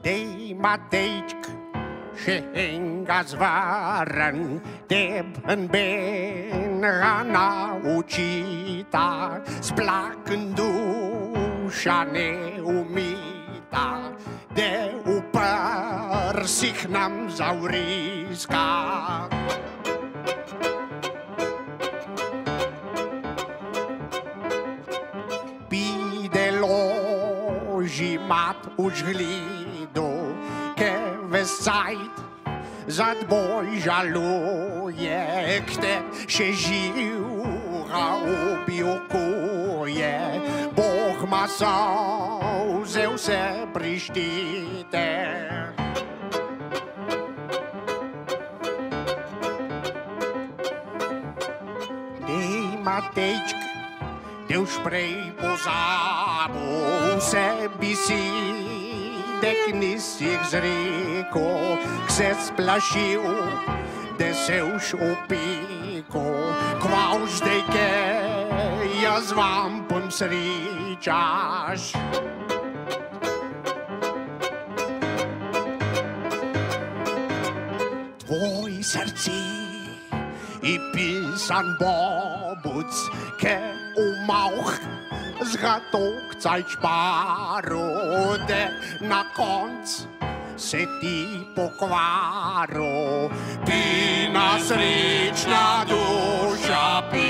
de Matejčk și înga zvaran, de în benra naučita, splakând duša neumita, de u prsih nam zauriska. Žimat už glidu, ke vesajt zadboj žaluje, kte še živra objokuje. Boh ma solze vse prištite. Dej Matejčk, te už prej pozabil, vse bi si, dek nisi jih zrekel, k se splašil, da se už opeko, kval zdaj, ke jaz vam pom srečaš. Tvoj srci i pisan bobuc, ke umauch zgatok cajt šparo, de na konc se ti pokvaro. Pina srečna duša, pi.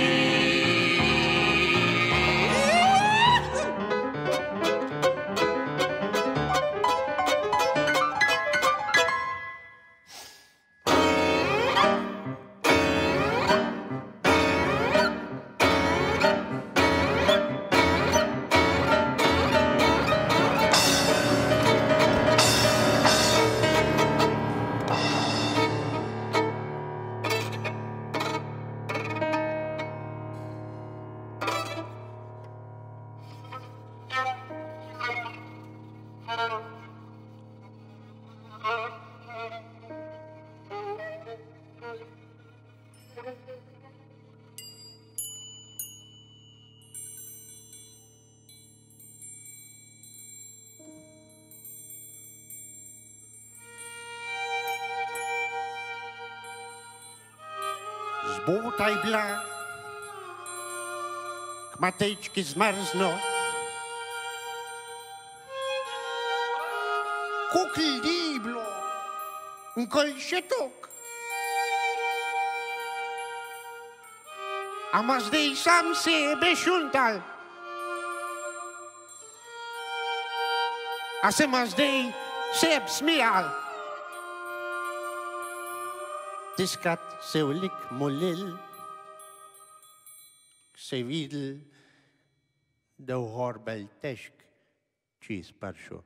Zbotaj bila, k Matejčki zmrzno. Koliko ljudi je bilo in koliko še tok. A ma zdaj sam sebe šuntal? A se ma zdaj seb smijal? Tiskat se velik molil, se videl, da v horbel težk čez pršo.